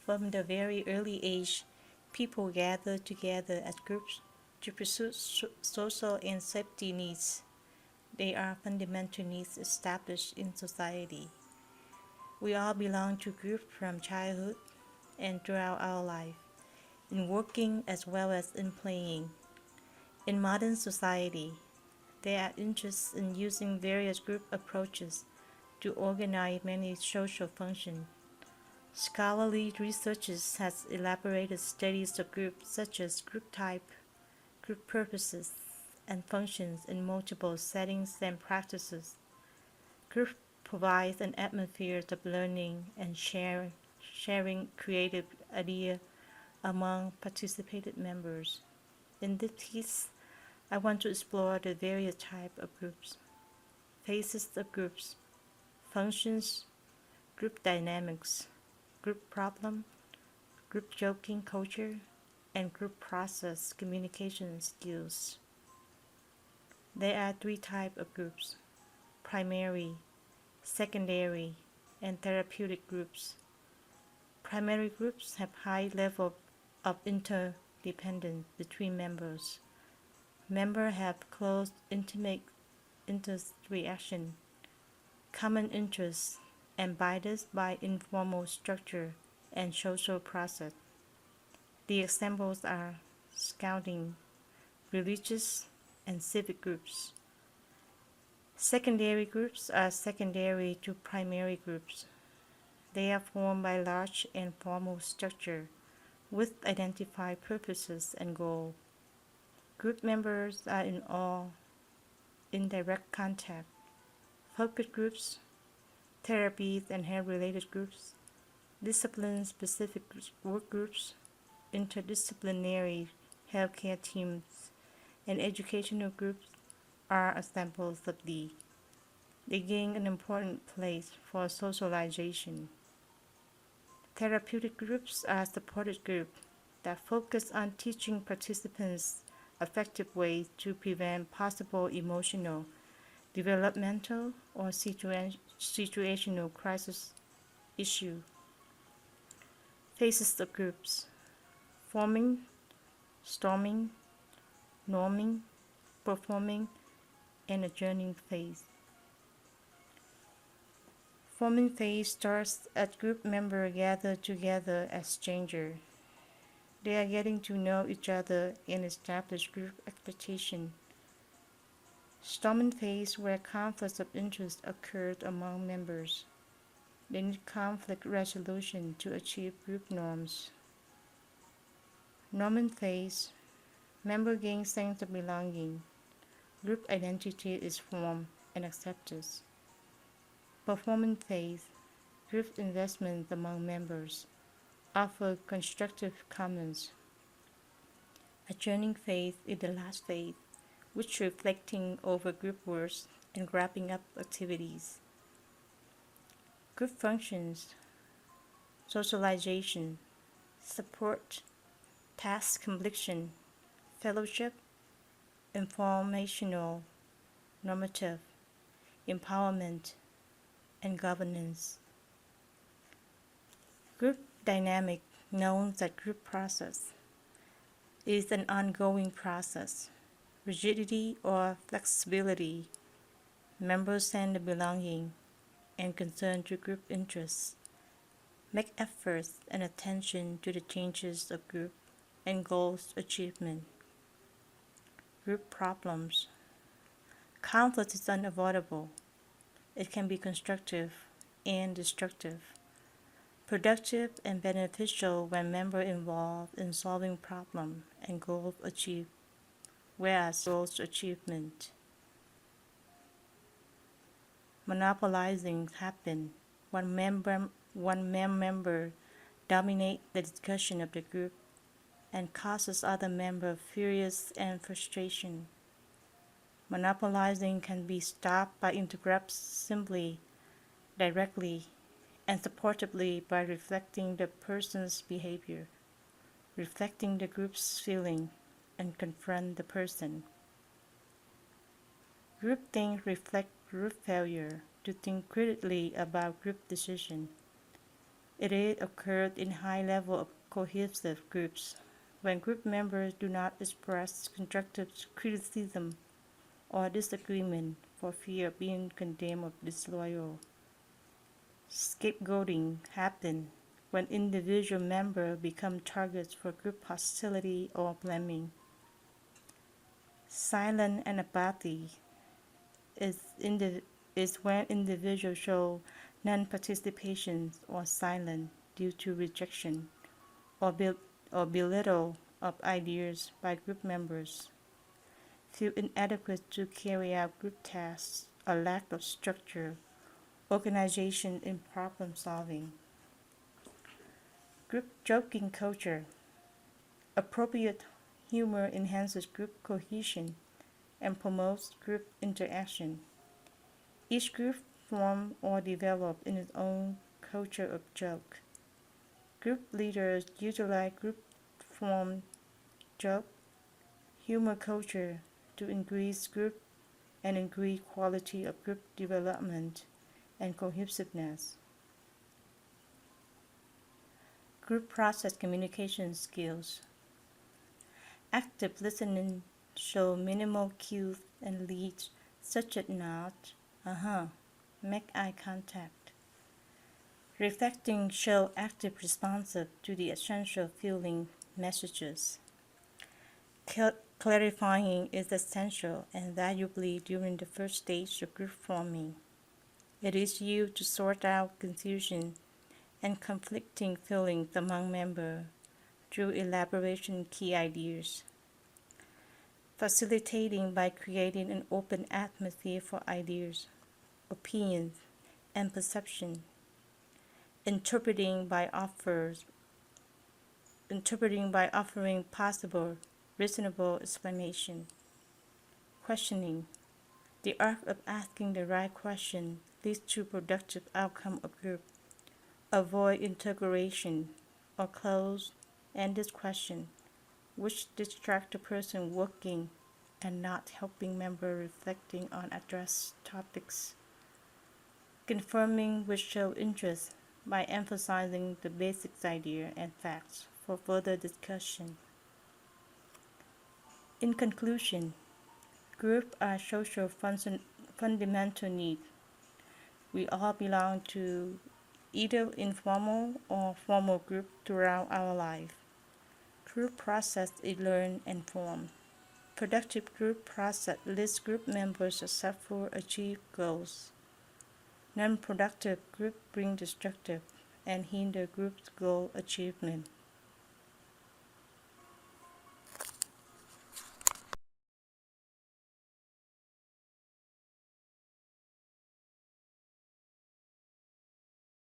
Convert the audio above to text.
From the very early age, people gather together as groups to pursue social and safety needs. They are fundamental needs established in society. We all belong to groups from childhood and throughout our life, in working as well as in playing. In modern society, there are interests in using various group approaches to organize many social functions. Scholarly research has elaborated studies of groups such as group type, group purposes, and functions in multiple settings and practices. Group provides an atmosphere of learning and sharing creative ideas among participated members. In this piece, I want to explore the various types of groups, phases of groups, functions, group dynamics, group problem, group joking culture, and group process communication skills. There are three types of groups: primary, secondary, and therapeutic groups. Primary groups have high level of interdependence between members. Members have close, intimate interaction, common interests, and guided by informal structure and social process. The examples are scouting, religious, and civic groups. Secondary groups are secondary to primary groups. They are formed by large and formal structure with identified purposes and goals. Group members are in direct contact. Focus groups, therapies and health-related groups, discipline-specific work groups, interdisciplinary healthcare teams, and educational groups are examples of these. They gain an important place for socialization. Therapeutic groups are supported groups that focus on teaching participants effective ways to prevent possible emotional, developmental, or situational crisis issues. Phases of groups: forming, storming, norming, performing, and adjourning phase. Forming phase starts as group members gather together as strangers. They are getting to know each other and establish group expectation. Storming phase, where conflicts of interest occurred among members. They need conflict resolution to achieve group norms. Norming phase, member gain sense of belonging. Group identity is formed and accepted. Performing phase, group investment among members. Offer constructive comments. Adjourning phase is the last phase, which reflecting over group works and wrapping up activities. Group functions: socialization, support, task completion, fellowship, informational, normative, empowerment, and governance. Group dynamic, known as group process, is an ongoing process. Rigidity or flexibility, members sense of belonging and concern to group interests, make efforts and attention to the changes of group and goals achievement. Group problems: conflict is unavoidable. It can be constructive and destructive, productive and beneficial when members involved in solving problems and goals achieved, whereas goals achievement. Monopolizing happen when member dominates the discussion of the group and causes other members furious and frustration. Monopolizing can be stopped by interrupts simply, directly, and supportively by reflecting the person's behavior, reflecting the group's feeling, and confront the person. Groupthink reflects group failure to think critically about group decision. It occurred in high-level of cohesive groups, when group members do not express constructive criticism or disagreement for fear of being condemned or disloyal. Scapegoating happens when individual members become targets for group hostility or blaming. Silence and apathy is, is when individuals show non-participation or silence due to rejection or, or belittle of ideas by group members, feel inadequate to carry out group tasks, a lack of structure, organization in problem solving. Group joking culture. Appropriate humor enhances group cohesion and promotes group interaction. Each group forms or develops in its own culture of joke. Group leaders utilize group form joke, humor culture to increase group and increase quality of group development and cohesiveness. Group process communication skills. Active listening show minimal cues and leads such as nod, make eye contact. Reflecting show active responsive to the essential feeling messages. Clarifying is essential and valuable during the first stage of group forming. It is used to sort out confusion and conflicting feelings among members through elaboration of key ideas. Facilitating by creating an open atmosphere for ideas, opinions, and perception. Interpreting by offering possible, reasonable explanation. Questioning. The art of asking the right question leads to productive outcome of group. Avoid interrogation or closed-ended question, which distract the person working and not helping member reflecting on addressed topics. Confirming which show interest by emphasizing the basic idea and facts for further discussion. In conclusion, groups are social fundamental needs. We all belong to either informal or formal group throughout our life. Group process is learned and formed. Productive group process lets group members successfully achieve goals. Non-productive group bring destructive and hinder group's goal achievement.